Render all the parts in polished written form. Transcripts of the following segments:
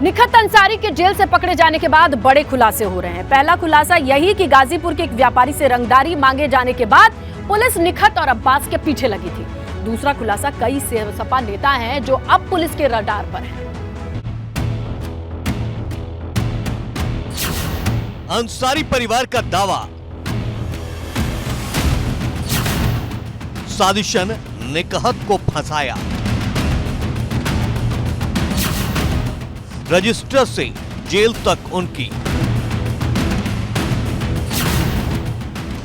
निखत अंसारी के जेल से पकड़े जाने के बाद बड़े खुलासे हो रहे हैं। पहला खुलासा यही कि गाजीपुर के एक व्यापारी से रंगदारी मांगे जाने के बाद पुलिस निखत और अब्बास के पीछे लगी थी। दूसरा खुलासा कई सपा नेता हैं जो अब पुलिस के रडार पर हैं। अंसारी परिवार का दावा, साजिशन निकहत को फंसाया, रजिस्टर से जेल तक उनकी,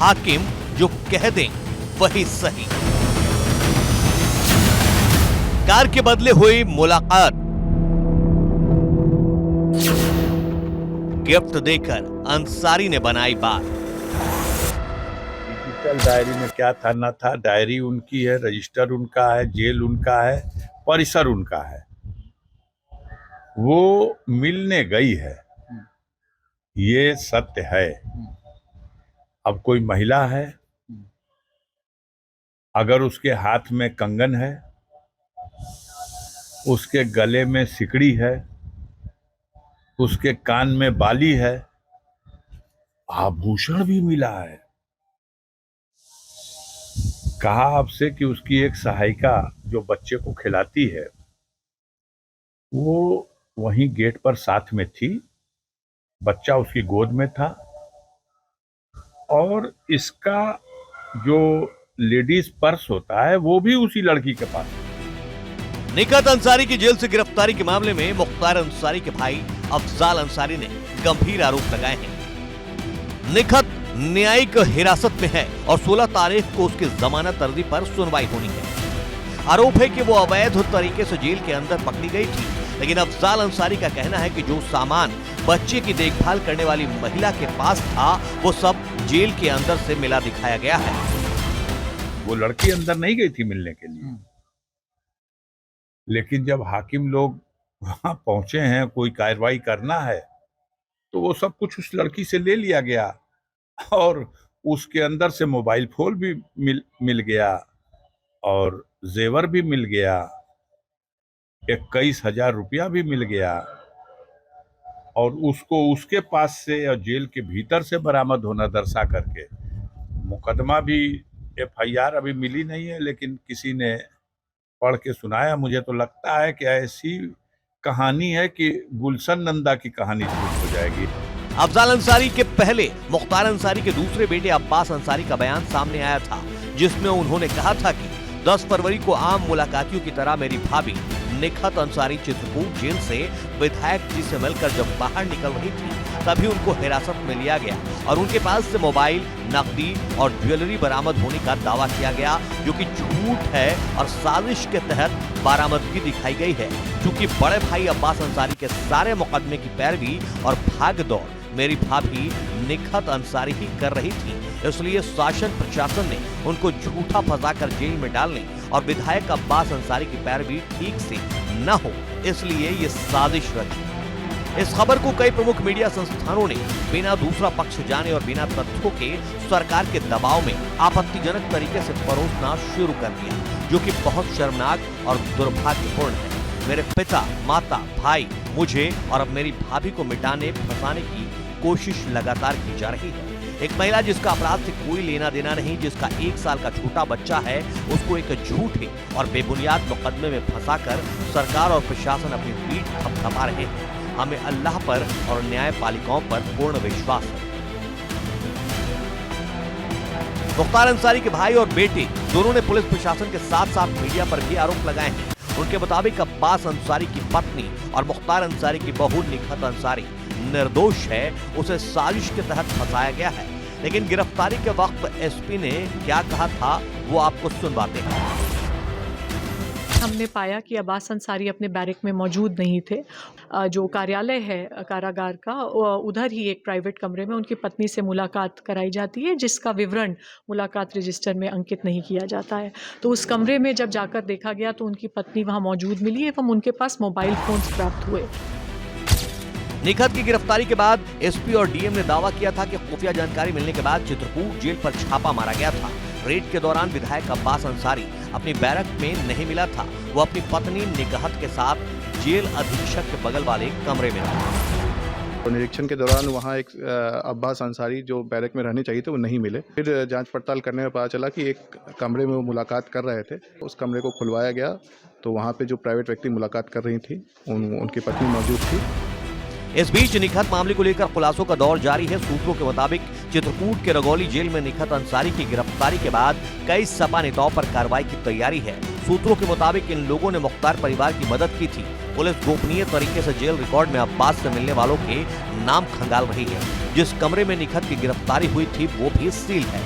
हाकिम जो कह दें वही सही, कार के बदले हुई मुलाकात, गिफ्ट देकर अंसारी ने बनाई बात। डिजिटल डायरी में क्या था ना था, डायरी उनकी है, रजिस्टर उनका है, जेल उनका है, परिसर उनका है। वो मिलने गई है, ये सत्य है। अब कोई महिला है, अगर उसके हाथ में कंगन है, उसके गले में सिकड़ी है, उसके कान में बाली है, आभूषण भी मिला है। कहा आपसे कि उसकी एक सहायिका जो बच्चे को खिलाती है वो वहीं गेट पर साथ में थी, बच्चा उसकी गोद में था और इसका जो लेडीज पर्स होता है वो भी उसी लड़की के पास। निखत अंसारी की जेल से गिरफ्तारी के मामले में मुख्तार अंसारी के भाई अफजाल अंसारी ने गंभीर आरोप लगाए हैं। निखत न्यायिक हिरासत में है और 16 तारीख को उसकी जमानत अर्जी पर सुनवाई होनी है। आरोप है कि वो अवैध तरीके से जेल के अंदर पकड़ी गई थी, लेकिन अफजाल अंसारी का कहना है कि जो सामान बच्चे की देखभाल करने वाली महिला के पास था वो सब जेल के अंदर से मिला दिखाया गया है। वो लड़की अंदर नहीं गई थी मिलने के लिए, लेकिन जब हाकिम लोग वहां पहुंचे हैं, कोई कार्रवाई करना है, तो वो सब कुछ उस लड़की से ले लिया गया और उसके अंदर से मोबाइल फोन भी मिल गया और जेवर भी मिल गया, 21,000 रुपया भी मिल गया और उसको उसके पास से और जेल के भीतर से बरामद होना दर्शा करके मुकदमा भी, FIR अभी मिली नहीं है, लेकिन किसी ने पढ़ के सुनाया। मुझे तो लगता है कि ऐसी कहानी है कि गुलशन नंदा की कहानी शुरू हो जाएगी। अफजाल अंसारी के पहले मुख्तार अंसारी के दूसरे बेटे अब्बास अंसारी का बयान सामने आया था, जिसमें उन्होंने कहा था कि 10 फरवरी को आम मुलाकातियों की तरह मेरी भाभी निखत अंसारी चित्रकूट जेल से विधायक जी से मिलकर जब बाहर निकल रही थी तभी उनको हिरासत में लिया गया और उनके पास से मोबाइल, नकदी और ज्वेलरी बरामद होने का दावा किया गया, जो कि झूठ है और साजिश के तहत बरामदगी दिखाई गई है। क्योंकि बड़े भाई अब्बास अंसारी के सारे मुकदमे की पैरवी और भाग दौड़ मेरी भाभी निखत अंसारी ही कर रही थी, इसलिए शासन प्रशासन ने उनको झूठा फंसाकर जेल में डालने और विधायक अब्बास अंसारी की पैरवी ठीक से न हो, इसलिए ये साजिश रची। इस खबर को कई प्रमुख मीडिया संस्थानों ने बिना दूसरा पक्ष जाने और बिना तथ्यों के सरकार के दबाव में आपत्तिजनक तरीके से परोसना शुरू कर दिया, जो कि बहुत शर्मनाक और दुर्भाग्यपूर्ण है। मेरे पिता, माता, भाई, मुझे और अब मेरी भाभी को मिटाने फंसाने की कोशिश लगातार की जा रही है। एक महिला जिसका अपराध से कोई लेना देना नहीं, जिसका 1 साल का छोटा बच्चा है, उसको एक झूठे और बेबुनियाद मुकदमे में फंसाकर सरकार और प्रशासन अपनी पीठ थपथपा रहे हैं। हमें अल्लाह पर और न्यायपालिकाओं पर पूर्ण विश्वास है। मुख्तार अंसारी के भाई और बेटे दोनों ने पुलिस प्रशासन के साथ साथ मीडिया पर भी आरोप लगाए हैं। उनके मुताबिक अब्बास अंसारी की पत्नी और मुख्तार अंसारी की बहू निखत अंसारी निर्दोष है, उसे साजिश के तहत फंसाया गया है। लेकिन गिरफ्तारी के वक्त एसपी ने क्या कहा था वो आपको सुनवाते हैं। हमने पाया कि अब्बास अंसारी अपने बैरक में मौजूद नहीं थे। जो कार्यालय है कारागार का, उधर ही एक प्राइवेट कमरे में उनकी पत्नी से मुलाकात कराई जाती है, जिसका विवरण मुलाकात रजिस्टर में अंकित नहीं किया जाता है। तो उस कमरे में जब जाकर देखा गया तो उनकी पत्नी वहां मौजूद मिली एवं उनके पास मोबाइल फोन्स प्राप्त हुए। निखत की गिरफ्तारी के बाद एसपी और डीएम ने दावा किया था कि खुफिया जानकारी मिलने के बाद चित्रकूट जेल पर छापा मारा गया था। रेड के दौरान विधायक अब्बास अंसारी अपनी बैरक में नहीं मिला था, वो अपनी पत्नी निकहत के साथ जेल अधीक्षक के बगल वाले कमरे में रहा। तो निरीक्षण के दौरान वहाँ एक अब्बास अंसारी जो बैरक में रहने चाहिए थे वो नहीं मिले। फिर जांच पड़ताल करने में पता चला कि एक कमरे में वो मुलाकात कर रहे थे। उस कमरे को खुलवाया गया तो वहाँ पे जो प्राइवेट व्यक्ति मुलाकात कर रही थी उनकी पत्नी मौजूद थी। इस बीच निखत मामले को लेकर खुलासों का दौर जारी है। सूत्रों के मुताबिक चित्रकूट के रगौली जेल में निखत अंसारी की गिरफ्तारी के बाद कई सपा नेताओं पर कार्रवाई की तैयारी है। सूत्रों के मुताबिक इन लोगों ने मुख्तार परिवार की मदद की थी। पुलिस गोपनीय तरीके से जेल रिकॉर्ड में अब्बास से मिलने वालों के नाम खंगाल रही है। जिस कमरे में निखत की गिरफ्तारी हुई थी वो भी सील है।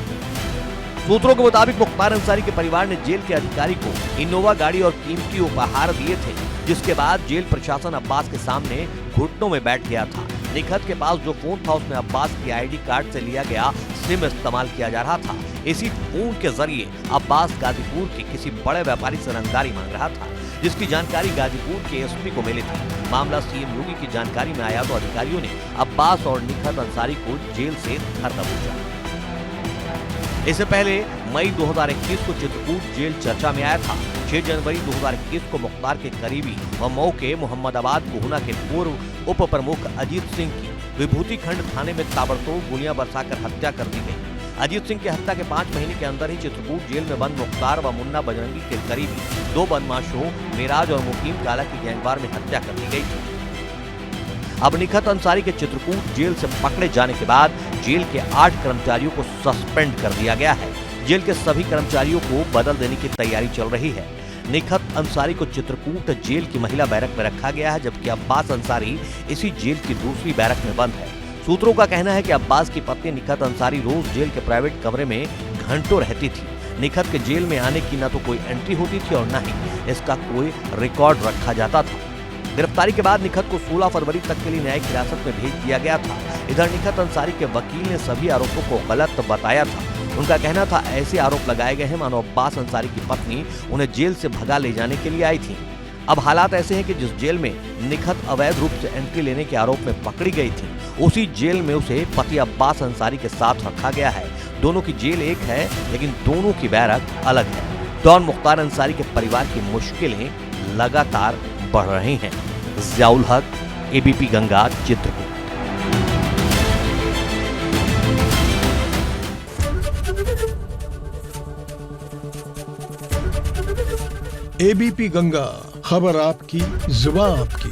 सूत्रों के मुताबिक मुख्तार अंसारी के परिवार ने जेल के अधिकारी को इनोवा गाड़ी और कीमती उपहार दिए थे, जिसके बाद जेल प्रशासन अब्बास के सामने घुटनों में बैठ गया था। निखत के पास जो फोन था उसमें अब्बास की आईडी कार्ड से लिया गया सिम इस्तेमाल किया जा रहा था। इसी फोन के जरिए अब्बास गाजीपुर के किसी बड़े व्यापारी से रंगदारी मांग रहा था, जिसकी जानकारी गाजीपुर के एसपी को मिली थी। मामला सीएम योगी की जानकारी में आया तो अधिकारियों ने अब्बास और निखत अंसारी को जेल से घर दबोचा। इससे पहले मई 2021 को चित्रकूट जेल चर्चा में आया था। 6 जनवरी 2021 को मुख्तार के करीबी व मऊ के मोहम्मदाबाद गोहना के पूर्व उप प्रमुख अजीत सिंह की विभूति खंड थाने में ताबड़तोड़ गोलियां बरसाकर हत्या कर दी गई। अजीत सिंह की हत्या के 5 महीने के अंदर ही चित्रकूट जेल में बंद मुख्तार व मुन्ना बजरंगी के करीबी 2 बदमाशों मिराज और मुकीम काला की गैंगवार में हत्या कर दी गई थी। अब निखत अंसारी के चित्रकूट जेल से पकड़े जाने के बाद जेल के 8 कर्मचारियों को सस्पेंड कर दिया गया है। जेल के सभी कर्मचारियों को बदल देने की तैयारी चल रही है। निखत अंसारी को चित्रकूट जेल की महिला बैरक में रखा गया है, जबकि अब्बास अंसारी इसी जेल की दूसरी बैरक में बंद है। सूत्रों का कहना है कि अब्बास की पत्नी निखत अंसारी रोज जेल के प्राइवेट कमरे में घंटों रहती थी। निखत के जेल में आने की न तो कोई एंट्री होती थी और न ही इसका कोई रिकॉर्ड रखा जाता था। गिरफ्तारी के बाद निखत को 16 फरवरी तक के लिए न्यायिक हिरासत में भेज दिया गया था। इधर निखत अंसारी के वकील ने सभी आरोपों को गलत बताया था। उनका कहना था ऐसे आरोप लगाए गए हैं मानो अब्बास अंसारी की पत्नी उन्हें जेल से भगा ले जाने के लिए आई थी। अब हालात ऐसे हैं कि जिस जेल में निखत अवैध रूप से एंट्री लेने के आरोप में पकड़ी गई थी, उसी जेल में उसे पति अब्बास अंसारी के साथ रखा गया है। दोनों की जेल एक है, लेकिन दोनों की बैरक अलग है। डॉन मुख्तार अंसारी के परिवार की मुश्किलें लगातार बढ़ रही हैं। ज़ियाउल हक, एबीपी गंगा, चित्रकूट। एबीपी गंगा, खबर आपकी, जुबान आपकी।